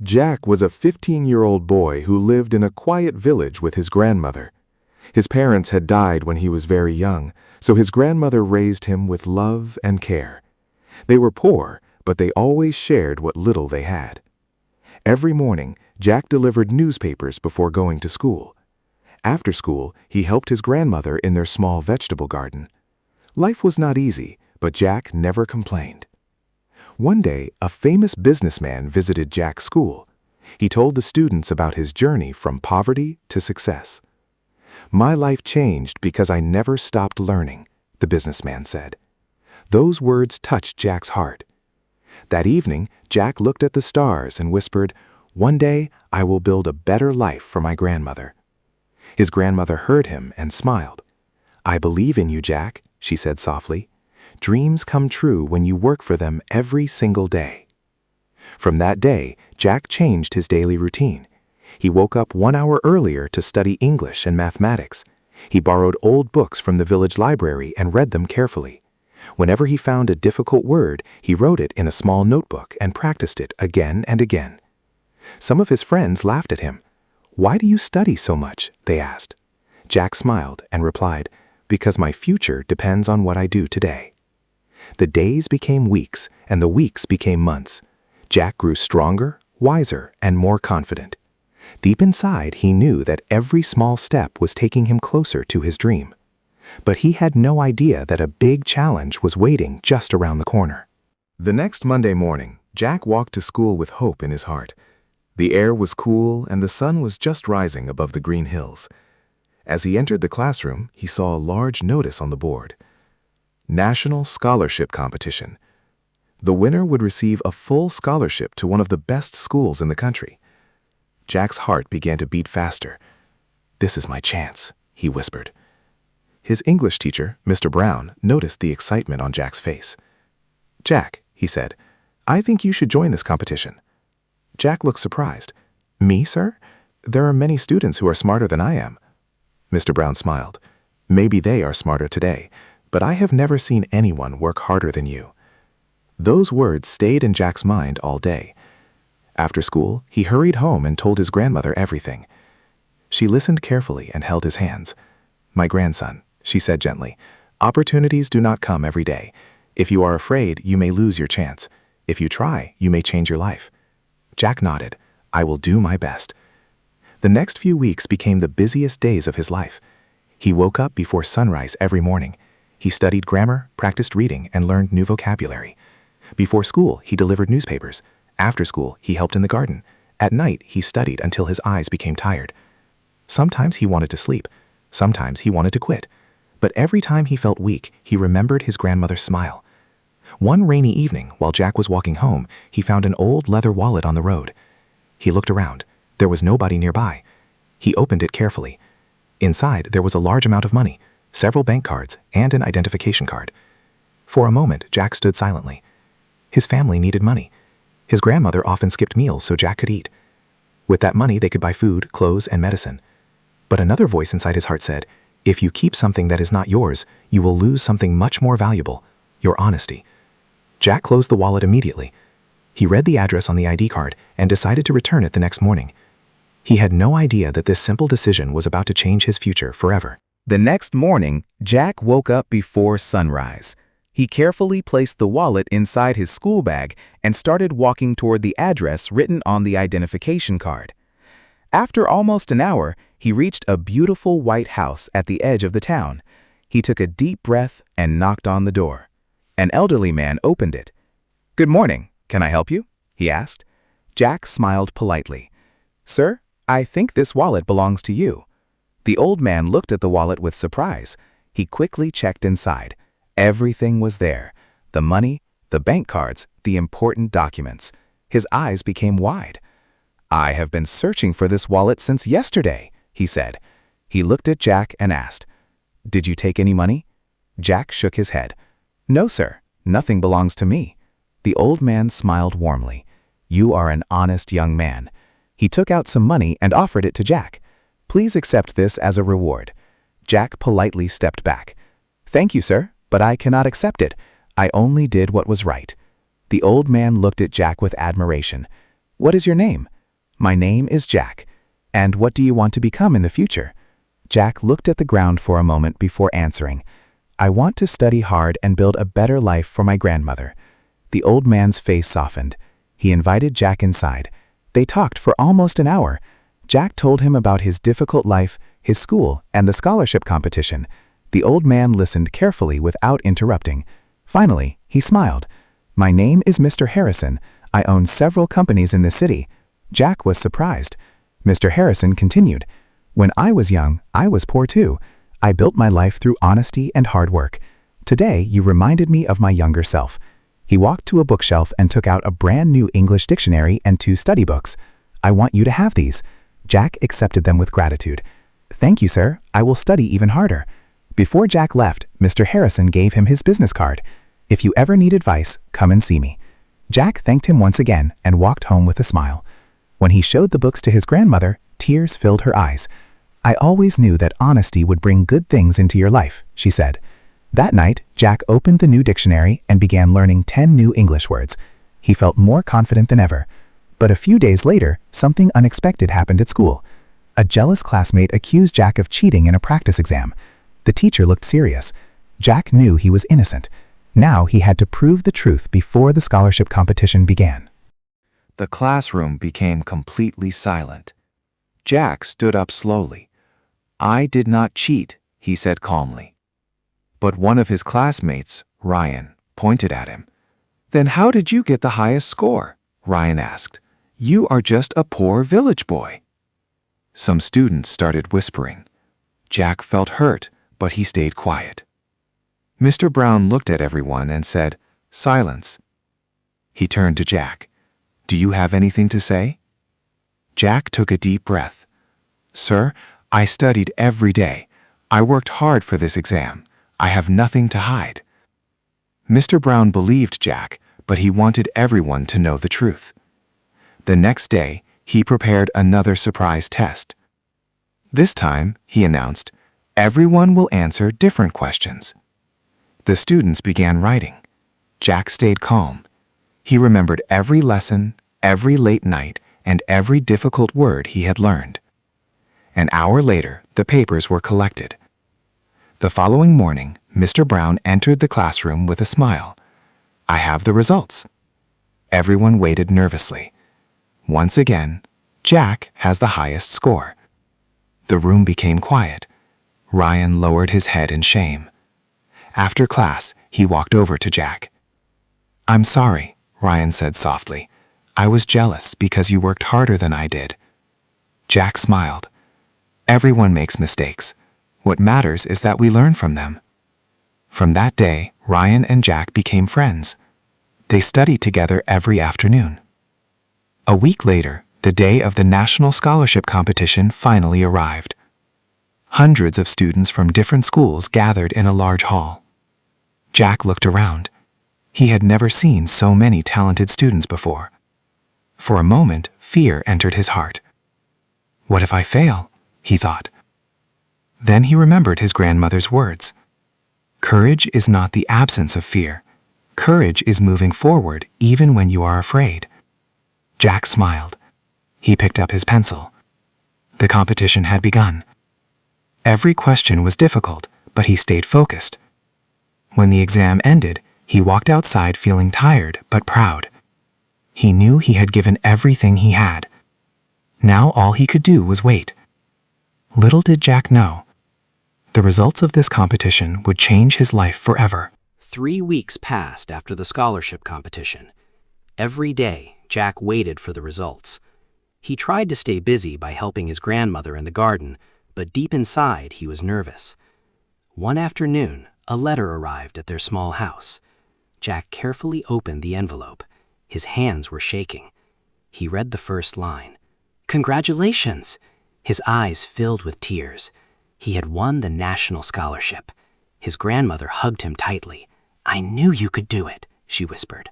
Jack was a 15-year-old boy who lived in a quiet village with his grandmother. His parents had died when he was very young, so his grandmother raised him with love and care. They were poor, but they always shared what little they had. Every morning, Jack delivered newspapers before going to school. After school, he helped his grandmother in their small vegetable garden. Life was not easy, but Jack never complained. One day, a famous businessman visited Jack's school. He told the students about his journey from poverty to success. "My life changed because I never stopped learning," the businessman said. Those words touched Jack's heart. That evening, Jack looked at the stars and whispered, "One day, I will build a better life for my grandmother." His grandmother heard him and smiled. "I believe in you, Jack," she said softly. "Dreams come true when you work for them every single day." From that day, Jack changed his daily routine. He woke up 1 hour earlier to study English and mathematics. He borrowed old books from the village library and read them carefully. Whenever he found a difficult word, he wrote it in a small notebook and practiced it again and again. Some of his friends laughed at him. "Why do you study so much?" they asked. Jack smiled and replied, "Because my future depends on what I do today." The days became weeks, and the weeks became months. Jack grew stronger, wiser, and more confident. Deep inside, he knew that every small step was taking him closer to his dream. But he had no idea that a big challenge was waiting just around the corner. The next Monday morning, Jack walked to school with hope in his heart. The air was cool, and the sun was just rising above the green hills. As he entered the classroom, he saw a large notice on the board. National Scholarship Competition. The winner would receive a full scholarship to one of the best schools in the country. Jack's heart began to beat faster. "This is my chance," he whispered. His English teacher, Mr. Brown, noticed the excitement on Jack's face. "Jack," he said, "I think you should join this competition." Jack looked surprised. "Me, sir? There are many students who are smarter than I am." Mr. Brown smiled. "Maybe they are smarter today, but I have never seen anyone work harder than you." Those words stayed in Jack's mind all day. After school, he hurried home and told his grandmother everything. She listened carefully and held his hands. "My grandson," she said gently, "opportunities do not come every day. If you are afraid, you may lose your chance. If you try, you may change your life." Jack nodded. "I will do my best." The next few weeks became the busiest days of his life. He woke up before sunrise every morning. He studied grammar, practiced reading, and learned new vocabulary. Before school, he delivered newspapers. After school, he helped in the garden. At night, he studied until his eyes became tired. Sometimes he wanted to sleep. Sometimes he wanted to quit. But every time he felt weak, he remembered his grandmother's smile. One rainy evening, while Jack was walking home, he found an old leather wallet on the road. He looked around. There was nobody nearby. He opened it carefully. Inside, there was a large amount of money, several bank cards, and an identification card. For a moment, Jack stood silently. His family needed money. His grandmother often skipped meals so Jack could eat. With that money, they could buy food, clothes, and medicine. But another voice inside his heart said, "If you keep something that is not yours, you will lose something much more valuable, your honesty." Jack closed the wallet immediately. He read the address on the ID card and decided to return it the next morning. He had no idea that this simple decision was about to change his future forever. The next morning, Jack woke up before sunrise. He carefully placed the wallet inside his school bag and started walking toward the address written on the identification card. After almost an hour, he reached a beautiful white house at the edge of the town. He took a deep breath and knocked on the door. An elderly man opened it. "Good morning. Can I help you?" he asked. Jack smiled politely. "Sir, I think this wallet belongs to you." The old man looked at the wallet with surprise. He quickly checked inside. Everything was there. The money, the bank cards, the important documents. His eyes became wide. "I have been searching for this wallet since yesterday," he said. He looked at Jack and asked, "Did you take any money?" Jack shook his head. "No, sir. Nothing belongs to me." The old man smiled warmly. "You are an honest young man." He took out some money and offered it to Jack. "Please accept this as a reward." Jack politely stepped back. "Thank you, sir, but I cannot accept it. I only did what was right." The old man looked at Jack with admiration. "What is your name?" "My name is Jack." "And what do you want to become in the future?" Jack looked at the ground for a moment before answering, "I want to study hard and build a better life for my grandmother." The old man's face softened. He invited Jack inside. They talked for almost an hour. Jack told him about his difficult life, his school, and the scholarship competition. The old man listened carefully without interrupting. Finally, he smiled. "My name is Mr. Harrison. I own several companies in the city." Jack was surprised. Mr. Harrison continued, "When I was young, I was poor too. I built my life through honesty and hard work. Today, you reminded me of my younger self." He walked to a bookshelf and took out a brand new English dictionary and 2 study books. "I want you to have these." Jack accepted them with gratitude. "Thank you, sir. I will study even harder." Before Jack left, Mr. Harrison gave him his business card. "If you ever need advice, come and see me." Jack thanked him once again and walked home with a smile. When he showed the books to his grandmother, tears filled her eyes. "I always knew that honesty would bring good things into your life," she said. That night, Jack opened the new dictionary and began learning 10 new English words. He felt more confident than ever. But a few days later, something unexpected happened at school. A jealous classmate accused Jack of cheating in a practice exam. The teacher looked serious. Jack knew he was innocent. Now he had to prove the truth before the scholarship competition began. The classroom became completely silent. Jack stood up slowly. "I did not cheat," he said calmly. But one of his classmates, Ryan, pointed at him. "Then how did you get the highest score?" Ryan asked. "You are just a poor village boy." Some students started whispering. Jack felt hurt, but he stayed quiet. Mr. Brown looked at everyone and said, "Silence." He turned to Jack. "Do you have anything to say?" Jack took a deep breath. "Sir, I studied every day. I worked hard for this exam. I have nothing to hide." Mr. Brown believed Jack, but he wanted everyone to know the truth. The next day, he prepared another surprise test. This time, he announced, "Everyone will answer different questions." The students began writing. Jack stayed calm. He remembered every lesson, every late night, and every difficult word he had learned. An hour later, the papers were collected. The following morning, Mr. Brown entered the classroom with a smile. "I have the results." Everyone waited nervously. Once again, Jack has the highest score. The room became quiet. Ryan lowered his head in shame. After class, he walked over to Jack. "I'm sorry," Ryan said softly. "I was jealous because you worked harder than I did." Jack smiled. "Everyone makes mistakes. What matters is that we learn from them." From that day, Ryan and Jack became friends. They studied together every afternoon. A week later, the day of the National Scholarship Competition finally arrived. Hundreds of students from different schools gathered in a large hall. Jack looked around. He had never seen so many talented students before. For a moment, fear entered his heart. "What if I fail?" he thought. Then he remembered his grandmother's words. "Courage is not the absence of fear. Courage is moving forward even when you are afraid." Jack smiled. He picked up his pencil. The competition had begun. Every question was difficult, but he stayed focused. When the exam ended, he walked outside feeling tired but proud. He knew he had given everything he had. Now all he could do was wait. Little did Jack know, the results of this competition would change his life forever. 3 weeks passed after the scholarship competition. Every day, Jack waited for the results. He tried to stay busy by helping his grandmother in the garden, but deep inside he was nervous. One afternoon, a letter arrived at their small house. Jack carefully opened the envelope. His hands were shaking. He read the first line. "Congratulations!" His eyes filled with tears. He had won the national scholarship. His grandmother hugged him tightly. "I knew you could do it," she whispered.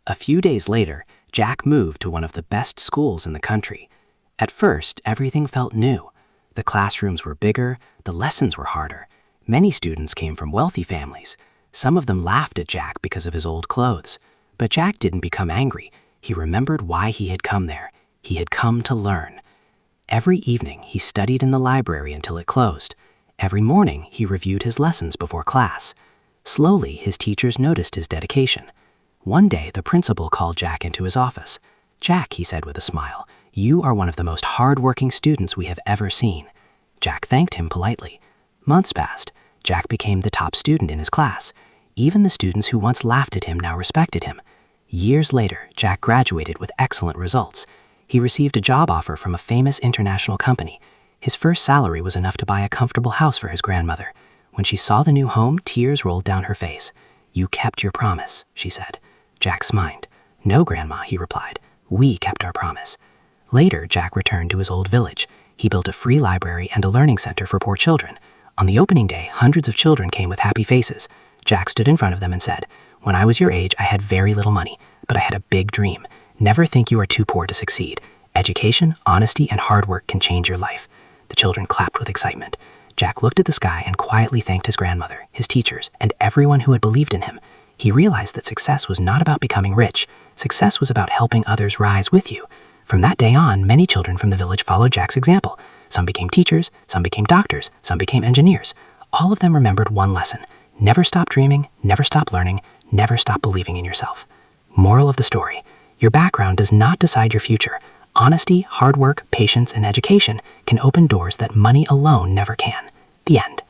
A few days later, Jack moved to one of the best schools in the country. At first, everything felt new. The classrooms were bigger, the lessons were harder. Many students came from wealthy families. Some of them laughed at Jack because of his old clothes. But Jack didn't become angry. He remembered why he had come there. He had come to learn. Every evening, he studied in the library until it closed. Every morning, he reviewed his lessons before class. Slowly, his teachers noticed his dedication. One day, the principal called Jack into his office. "Jack," he said with a smile, "you are one of the most hard-working students we have ever seen." Jack thanked him politely. Months passed. Jack became the top student in his class. Even the students who once laughed at him now respected him. Years later, Jack graduated with excellent results. He received a job offer from a famous international company. His first salary was enough to buy a comfortable house for his grandmother. When she saw the new home, tears rolled down her face. "You kept your promise," she said. Jack smiled. "No, Grandma," he replied. "We kept our promise." Later, Jack returned to his old village. He built a free library and a learning center for poor children. On the opening day, hundreds of children came with happy faces. Jack stood in front of them and said, "When I was your age, I had very little money, but I had a big dream. Never think you are too poor to succeed. Education, honesty, and hard work can change your life." The children clapped with excitement. Jack looked at the sky and quietly thanked his grandmother, his teachers, and everyone who had believed in him. He realized that success was not about becoming rich. Success was about helping others rise with you. From that day on, many children from the village followed Jack's example. Some became teachers, some became doctors, some became engineers. All of them remembered one lesson: never stop dreaming, never stop learning, never stop believing in yourself. Moral of the story: your background does not decide your future. Honesty, hard work, patience, and education can open doors that money alone never can. The end.